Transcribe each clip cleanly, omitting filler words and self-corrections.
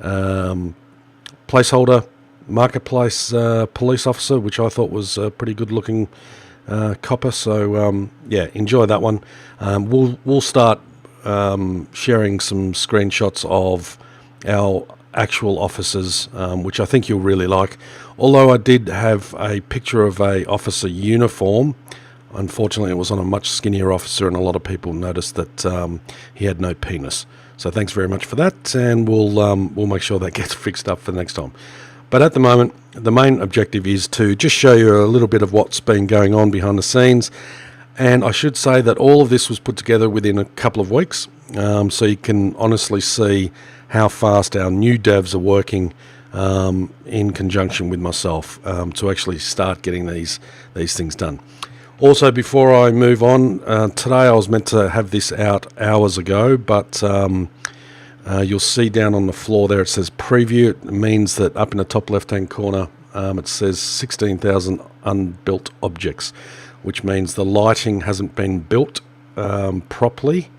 placeholder marketplace police officer, which I thought was a pretty good looking copper. So yeah, enjoy that one. We'll start sharing some screenshots of our actual officers, which I think you'll really like. Although I did have a picture of a officer uniform, unfortunately it was on a much skinnier officer, and a lot of people noticed that he had no penis. So thanks very much for that, and we'll make sure that gets fixed up for the next time. But at the moment, the main objective is to just show you a little bit of what's been going on behind the scenes. And I should say that all of this was put together within a couple of weeks, so you can honestly see how fast our new devs are working in conjunction with myself to actually start getting these things done. Also, before I move on, today I was meant to have this out hours ago, but you'll see down on the floor there it says preview. It means that up in the top left-hand corner it says 16,000 unbuilt objects, which means the lighting hasn't been built properly,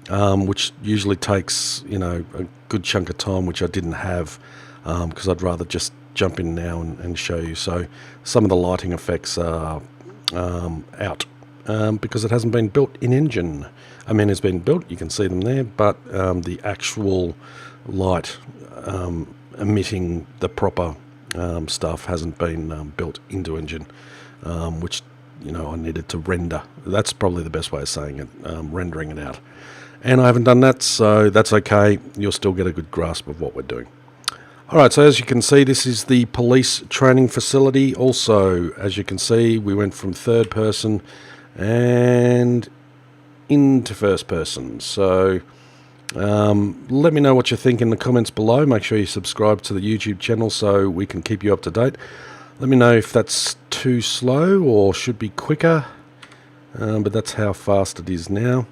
which usually takes a good chunk of time, which I didn't have because I'd rather just jump in now and show you. So some of the lighting effects are out because it hasn't been built in engine. I mean, it's been built, you can see them there, but the actual light emitting the proper stuff hasn't been built into engine, which I needed to render. That's probably the best way of saying it, rendering it out. And I haven't done that, so that's okay. You'll still get a good grasp of what we're doing. Alright, so as you can see, this is the police training facility. Also, as you can see, we went from third person and into first person. So let me know what you think in the comments below. Make sure you subscribe to the YouTube channel so we can keep you up to date. Let me know if that's too slow or should be quicker, but that's how fast it is now.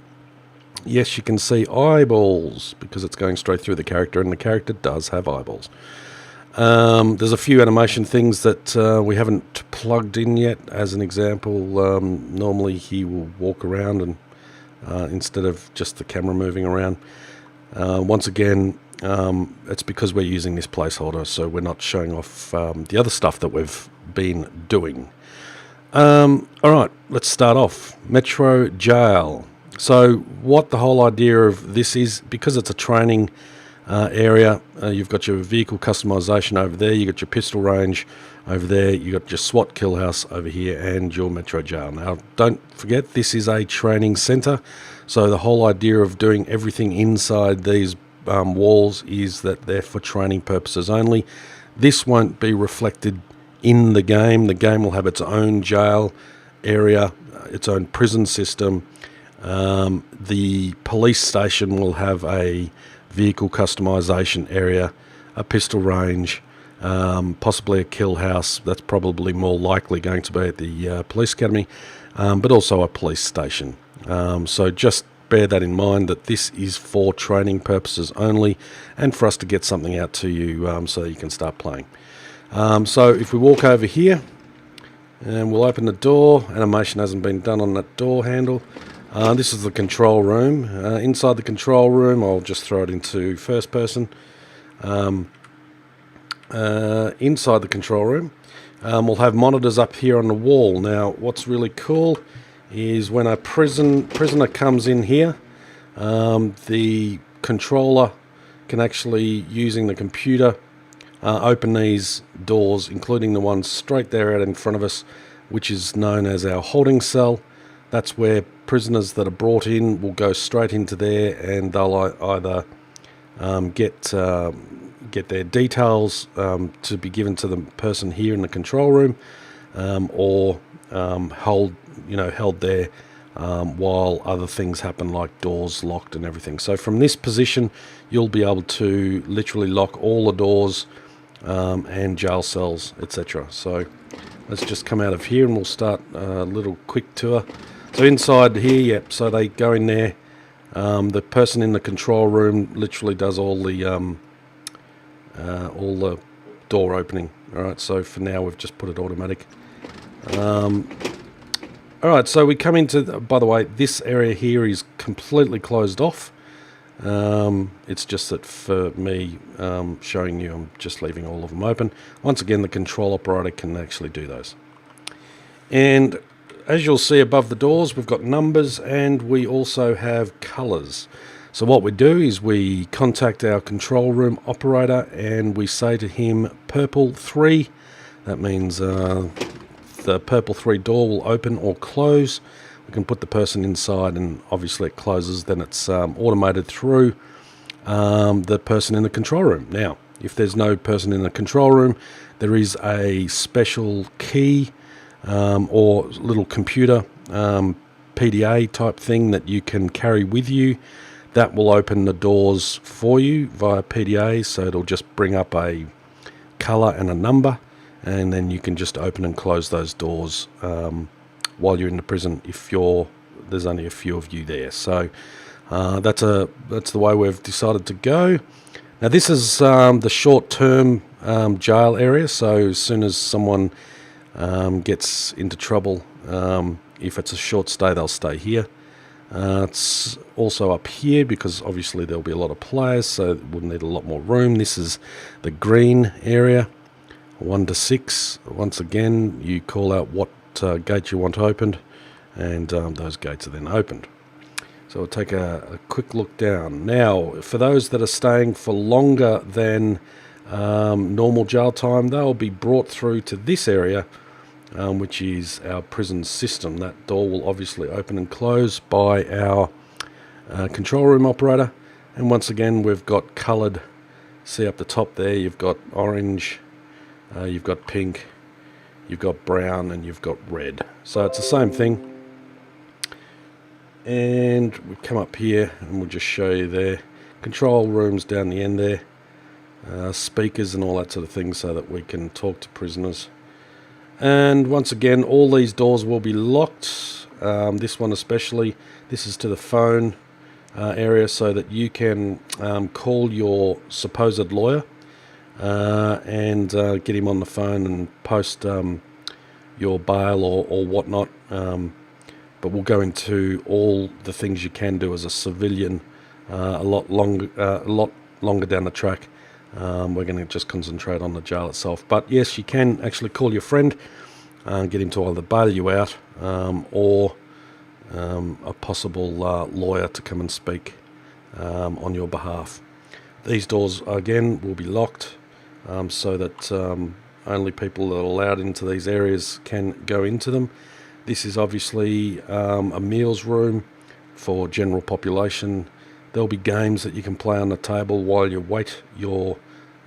Yes, you can see eyeballs because it's going straight through the character, and the character does have eyeballs. There's a few animation things that we haven't plugged in yet. As an example, normally he will walk around and instead of just the camera moving around. Once again, it's because we're using this placeholder, so we're not showing off the other stuff that we've been doing. Alright, let's start off. Metro Jail. So what the whole idea of this is, because it's a training area, you've got your vehicle customization over there, you've got your pistol range over there, you've got your SWAT kill house over here, and your Metro Jail. Now, don't forget, this is a training center, so the whole idea of doing everything inside these walls is that they're for training purposes only. This won't be reflected in the game. The game will have its own jail area, its own prison system. The police station will have a vehicle customization area, a pistol range, possibly a kill house. That's probably more likely going to be at the police academy, but also a police station. So just bear that in mind, that this is for training purposes only, and for us to get something out to you so that you can start playing. So if we walk over here and we'll open the door, animation hasn't been done on that door handle. This is the control room. Inside the control room, I'll just throw it into first person. Inside the control room, we'll have monitors up here on the wall. Now, what's really cool is when a prisoner comes in here, the controller can actually, using the computer, open these doors, including the one straight there out in front of us, which is known as our holding cell. That's where prisoners that are brought in will go straight into there, and they'll either get their details to be given to the person here in the control room, or held there while other things happen, like doors locked and everything. So from this position, you'll be able to literally lock all the doors and jail cells, etc. So let's just come out of here and we'll start a little quick tour. So inside here, yep, so they go in there. The person in the control room literally does all the door opening. All right, so for now we've just put it automatic. All right, so we come into, by the way, this area here is completely closed off. It's just that for me showing you, I'm just leaving all of them open. Once again, the control operator can actually do those. And as you'll see above the doors, we've got numbers and we also have colors. So what we do is we contact our control room operator and we say to him purple 3. That means the purple 3 door will open or close. We can put the person inside and obviously it closes. Then it's automated through the person in the control room. Now, if there's no person in the control room, there is a special key or little computer PDA type thing that you can carry with you. That will open the doors for you via PDA, so it'll just bring up a color and a number, and then you can just open and close those doors while you're in the prison if there's only a few of you there. So that's the way we've decided to go. Now this is the short-term jail area, so as soon as someone gets into trouble, if it's a short stay, they'll stay here. It's also up here because obviously there'll be a lot of players, so we'll need a lot more room. This is the green area, 1 to 6. Once again, you call out what gate you want opened, and those gates are then opened. So we'll take a quick look down. Now, for those that are staying for longer than normal jail time, they'll be brought through to this area, which is our prison system. That door will obviously open and close by our control room operator. And once again, we've got coloured, see up the top there, you've got orange, you've got pink, you've got brown, and you've got red. So it's the same thing. And we come up here and we'll just show you there. Control rooms down the end there, speakers and all that sort of thing so that we can talk to prisoners. And once again, all these doors will be locked. This one especially, this is to the phone area so that you can call your supposed lawyer and get him on the phone and post your bail or whatnot. But we'll go into all the things you can do as a civilian a lot longer down the track. We're going to just concentrate on the jail itself. But yes, you can actually call your friend, get him to either bail you out or a possible lawyer to come and speak on your behalf. These doors, again, will be locked so that only people that are allowed into these areas can go into them. This is obviously a meals room for general population. There'll be games that you can play on the table while you wait your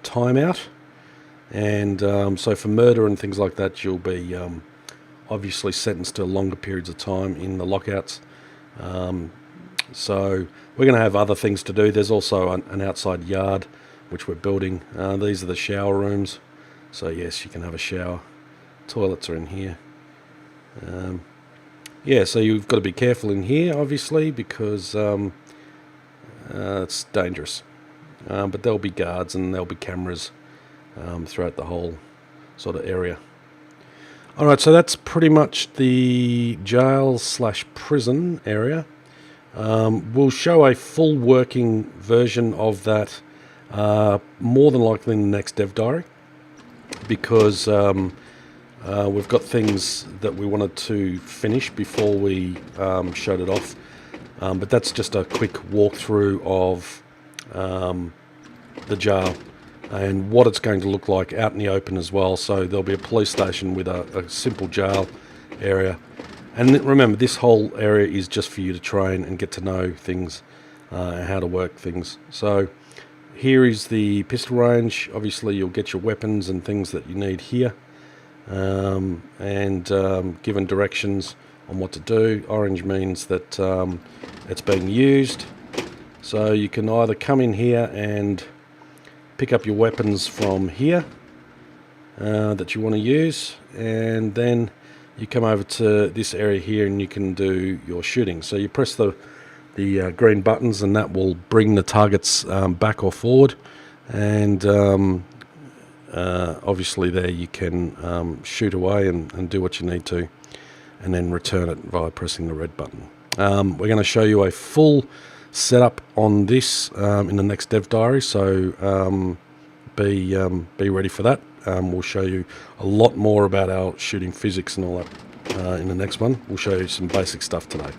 time out. And so for murder and things like that, you'll be obviously sentenced to longer periods of time in the lockouts. So we're going to have other things to do. There's also an outside yard which we're building. These are the shower rooms. So yes, you can have a shower. Toilets are in here. Yeah, so you've got to be careful in here, obviously, because it's dangerous. But there'll be guards and there'll be cameras throughout the whole sort of area. Alright, so that's pretty much the jail/prison area. We'll show a full working version of that more than likely in the next Dev Diary, because we've got things that we wanted to finish before we showed it off. But that's just a quick walkthrough of the jail and what it's going to look like out in the open as well. So there'll be a police station with a simple jail area. And remember, this whole area is just for you to train and get to know things and how to work things. So here is the pistol range. Obviously you'll get your weapons and things that you need here. And given directions on what to do. Orange means that it's being used. So you can either come in here and pick up your weapons from here that you want to use, and then you come over to this area here and you can do your shooting. So you press the green buttons and that will bring the targets back or forward, and obviously there you can shoot away and do what you need to, and then return it via pressing the red button. We're going to show you a full setup on this in the next dev diary, so be ready for that. We'll show you a lot more about our shooting physics and all that in the next one. We'll show you some basic stuff today.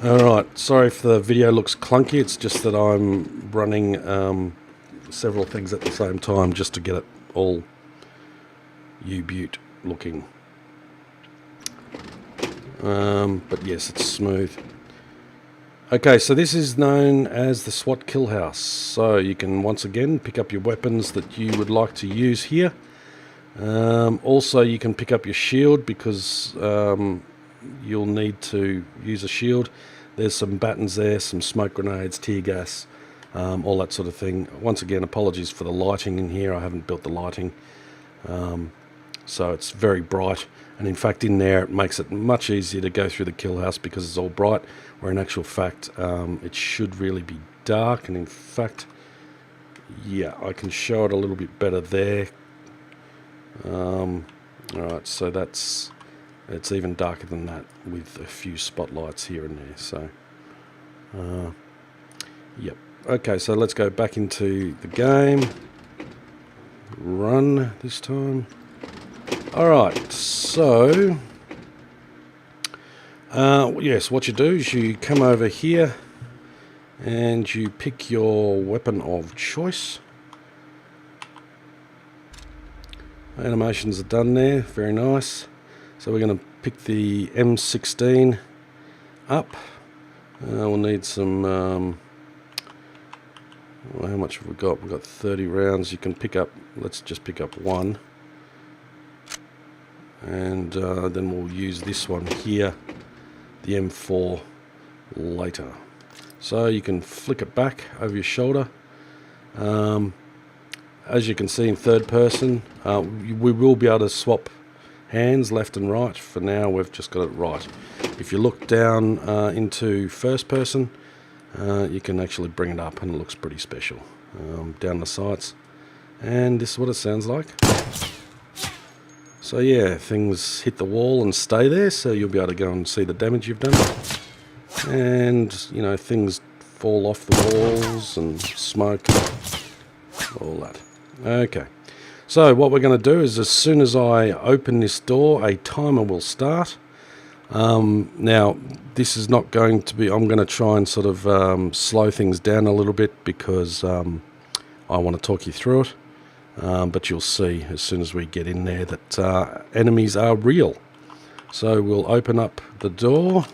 Alright, sorry if the video looks clunky, it's just that I'm running several things at the same time just to get it all U-Butte looking. But yes, it's smooth. Okay, so this is known as the SWAT kill house. So you can once again pick up your weapons that you would like to use here. Also, you can pick up your shield because you'll need to use a shield. There's some battens there, some smoke grenades, tear gas, all that sort of thing. Once again, apologies for the lighting in here. I haven't built the lighting, so it's very bright. And in fact, in there, it makes it much easier to go through the kill house because it's all bright, where in actual fact, it should really be dark. And in fact, yeah, I can show it a little bit better there. Alright, so it's even darker than that with a few spotlights here and there. So, yep. Okay, so let's go back into the game. Run this time. Alright, so yes, what you do is you come over here and you pick your weapon of choice. Animations are done there, very nice. So we're going to pick the M16 up. We'll need some, well, how much have we got? We've got 30 rounds. You can pick up, let's just pick up one. And then we'll use this one here, the M4, later. So you can flick it back over your shoulder. As you can see in third person, we will be able to swap hands left and right. For now, we've just got it right. If you look down into first person, you can actually bring it up and it looks pretty special. Down the sights. And this is what it sounds like. So yeah, things hit the wall and stay there, so you'll be able to go and see the damage you've done. And, you know, things fall off the walls and smoke, all that. Okay, so what we're going to do is as soon as I open this door, a timer will start. Now, this is not going to be, I'm going to try and sort of slow things down a little bit because I want to talk you through it. But you'll see as soon as we get in there that enemies are real. So we'll open up the door.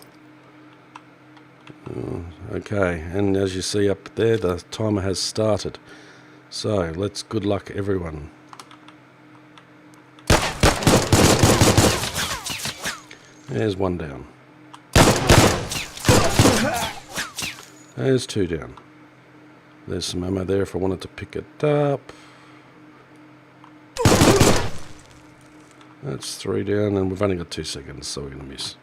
Okay, and as you see up there, the timer has started. So let's good luck everyone. There's one down. There's two down. There's some ammo there if I wanted to pick it up. That's three down, and we've only got 2 seconds, so we're going to miss.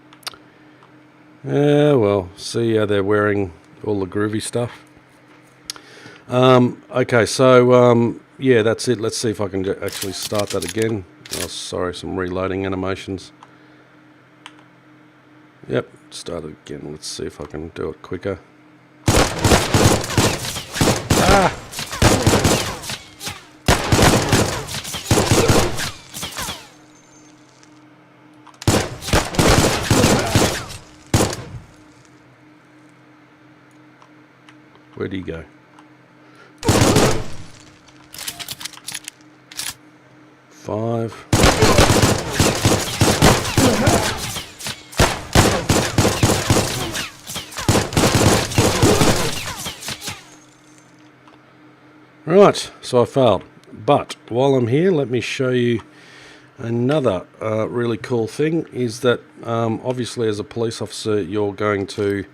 Yeah, well, see how they're wearing all the groovy stuff. Okay, so, yeah, that's it. Let's see if I can actually start that again. Oh, sorry, some reloading animations. Yep, start it again. Let's see if I can do it quicker. Ah! Where'd he go? Five. Right, so I failed. But while I'm here, let me show you another really cool thing. Is that obviously as a police officer you're going to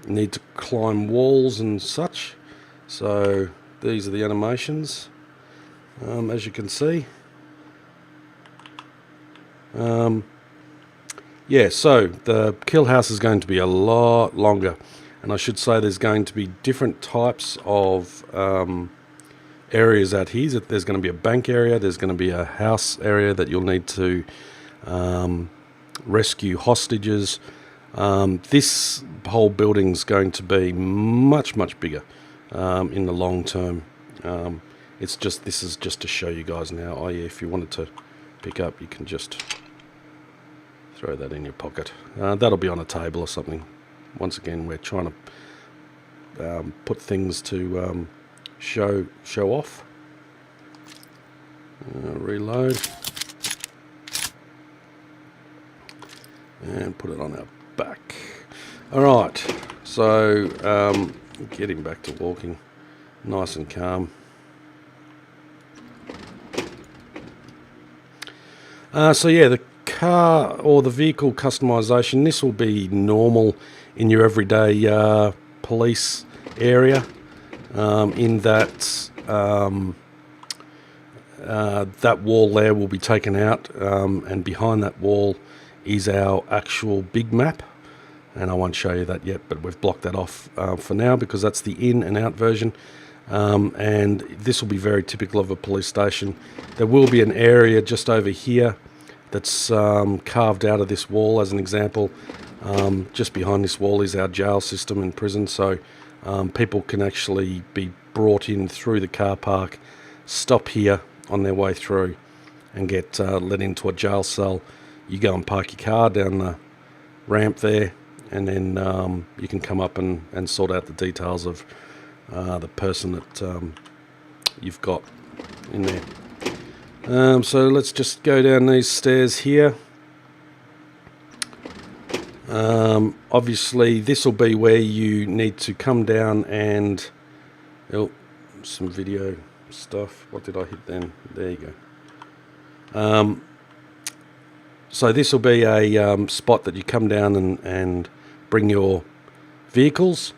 need to climb walls and such. So these are the animations, as you can see. Yeah, so the kill house is going to be a lot longer, and I should say there's going to be different types of areas out here. There's going to be a bank area, there's going to be a house area that you'll need to rescue hostages. This whole building's going to be much, much bigger in the long term. This is just to show you guys now. Oh yeah, if you wanted to pick up, you can just throw that in your pocket. That'll be on a table or something. Once again, we're trying to put things to show off. Reload and put it on our back. Alright, so getting back to walking nice and calm. So yeah, the car or the vehicle customization, this will be normal in your everyday police area, in that that wall there will be taken out, and behind that wall is our actual big map, and I won't show you that yet, but we've blocked that off for now because that's the in and out version. And this will be very typical of a police station. There will be an area just over here that's carved out of this wall. As an example, just behind this wall is our jail system and prison, so people can actually be brought in through the car park, stop here on their way through and get let into a jail cell. You go and park your car down the ramp there, and then you can come up and sort out the details of the person that you've got in there. So let's just go down these stairs here. Obviously this will be where you need to come down and some video stuff. What did I hit then? There you go. So this will be a spot that you come down and bring your vehicles.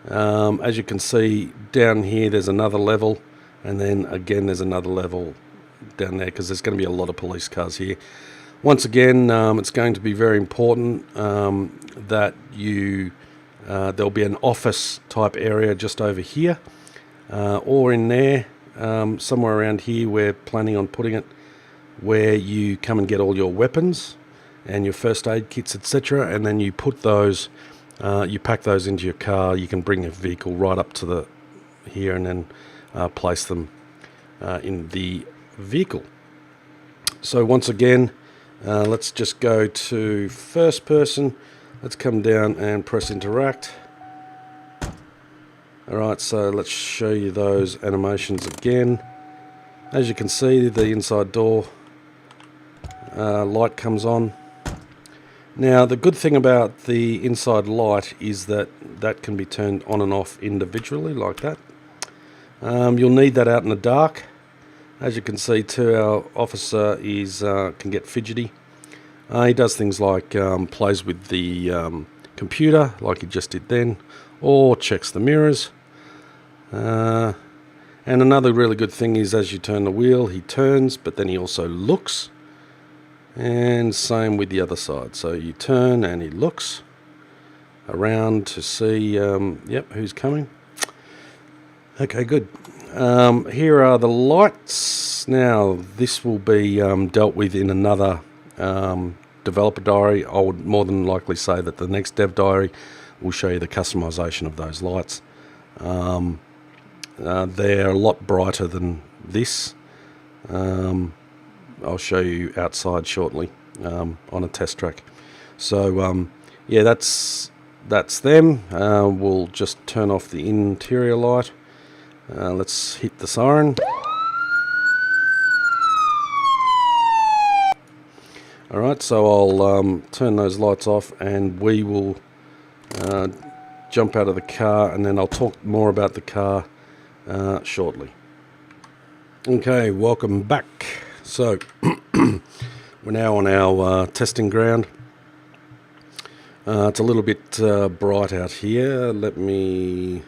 As you can see down here, there's another level, and then again there's another level down there because there's going to be a lot of police cars here. Once again, it's going to be very important that you there'll be an office type area just over here, or in there, somewhere around here. We're planning on putting it where you come and get all your weapons and your first aid kits, etc., and then you put those, you pack those into your car. You can bring your vehicle right up to the here and then place them in the vehicle. So once again, let's just go to first person. Let's come down and press interact. Alright, so let's show you those animations again. As you can see, the inside door light comes on. Now the good thing about the inside light is that that can be turned on and off individually like that. You'll need that out in the dark. As you can see too, our officer is can get fidgety. He does things like plays with the computer like he just did then, or checks the mirrors. And another really good thing is as you turn the wheel, he turns, but then he also looks. And same with the other side. So you turn and he looks around to see, yep, who's coming. Okay, good. Here are the lights. Now, this will be dealt with in another developer diary. I would more than likely say that the next dev diary will show you the customization of those lights. They're a lot brighter than this. I'll show you outside shortly on a test track. So yeah, that's them. We'll just turn off the interior light. Let's hit the siren. Alright, so I'll turn those lights off and we will jump out of the car, and then I'll talk more about the car shortly. Okay, welcome back. So we're now on our testing ground. It's a little bit bright out here. Let me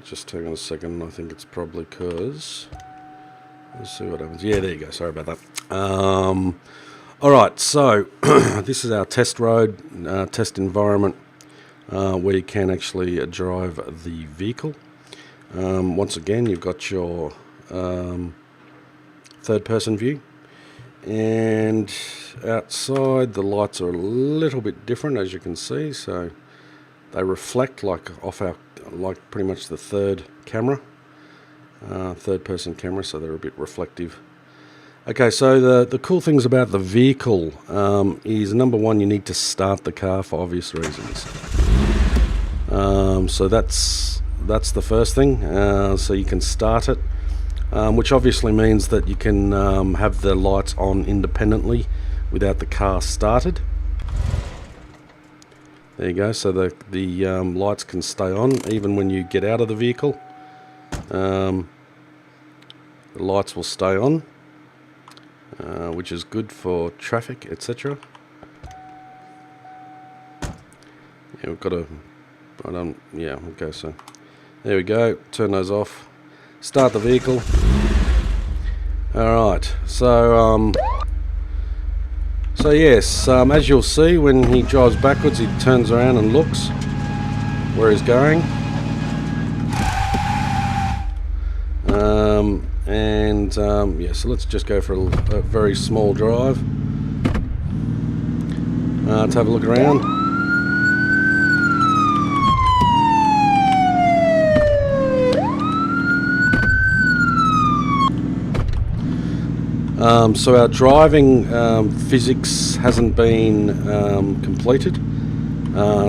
just hang on a second. I think it's probably because, let's see what happens. Yeah, there you go. Sorry about that. All right, so this is our test road, test environment, where you can actually drive the vehicle. Once again, you've got your third person view. And outside the lights are a little bit different, as you can see, so they reflect like off our, like pretty much the third person camera, so they're a bit reflective. Okay, so the cool things about the vehicle is, number one, you need to start the car for obvious reasons. So that's the first thing. So you can start it, which obviously means that you can have the lights on independently without the car started. There you go, so the lights can stay on even when you get out of the vehicle. The lights will stay on, which is good for traffic, etc. Yeah, we've got okay, so there we go, turn those off, start the vehicle. Alright, so yes, as you'll see, when he drives backwards, he turns around and looks where he's going. Yeah, so let's just go for a very small drive to have a look around. So our driving physics hasn't been completed,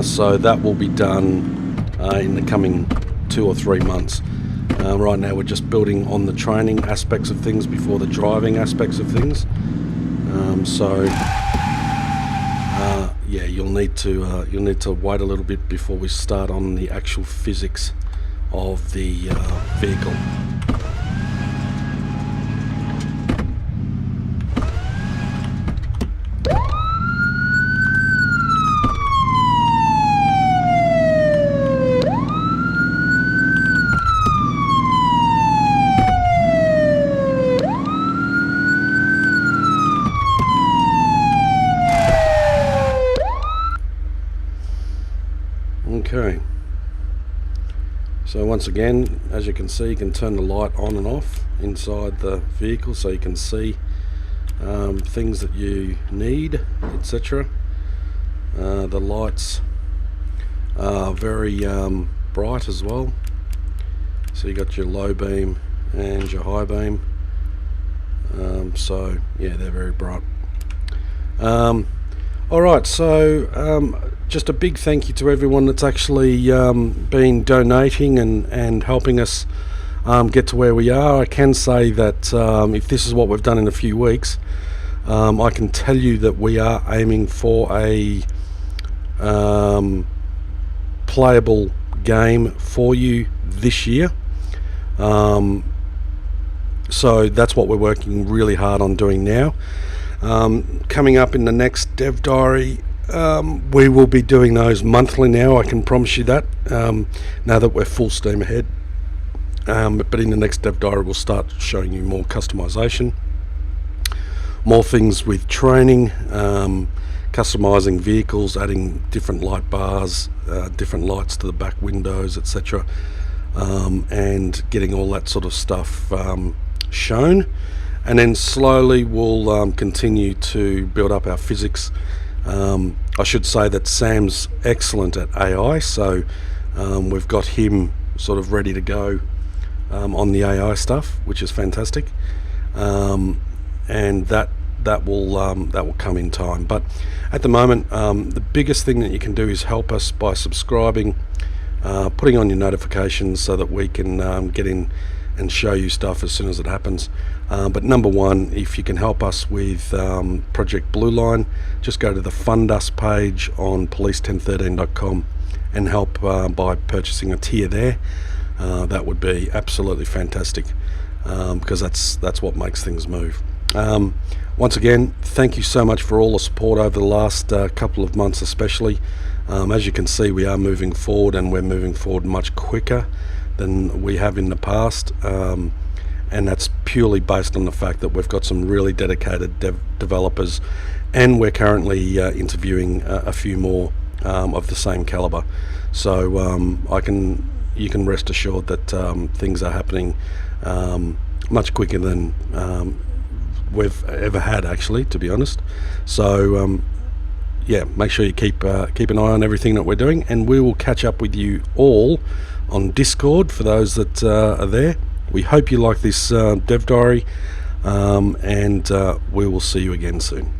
so that will be done in the coming 2 or 3 months. Right now we're just building on the training aspects of things before the driving aspects of things. Yeah, you'll need to wait a little bit before we start on the actual physics of the vehicle. Okay, so once again, as you can see, you can turn the light on and off inside the vehicle so you can see things that you need, etc. The lights are very bright as well, so you got your low beam and your high beam, so yeah, they're very bright. Alright, so just a big thank you to everyone that's actually been donating and helping us get to where we are. I can say that if this is what we've done in a few weeks, I can tell you that we are aiming for a playable game for you this year. So that's what we're working really hard on doing now. Coming up in the next Dev Diary, we will be doing those monthly now, I can promise you that, now that we're full steam ahead. But in the next Dev Diary we'll start showing you more customization, more things with training, customizing vehicles, adding different light bars, different lights to the back windows, etc., and getting all that sort of stuff shown. And then slowly we'll continue to build up our physics. I should say that Sam's excellent at AI, so we've got him sort of ready to go on the AI stuff, which is fantastic, and that will come in time. But at the moment, the biggest thing that you can do is help us by subscribing, putting on your notifications so that we can get in and show you stuff as soon as it happens. But number one, if you can help us with Project Blue Line, just go to the Fund Us page on police1013.com and help by purchasing a tier there. That would be absolutely fantastic, because that's what makes things move. Once again, thank you so much for all the support over the last couple of months especially. As you can see, we are moving forward, and we're moving forward much quicker than we have in the past, and that's purely based on the fact that we've got some really dedicated developers, and we're currently interviewing a few more of the same caliber. So you can rest assured that things are happening much quicker than we've ever had, actually, to be honest. So yeah, make sure you keep an eye on everything that we're doing, and we will catch up with you all on Discord for those that are there. We hope you like this dev diary, and we will see you again soon.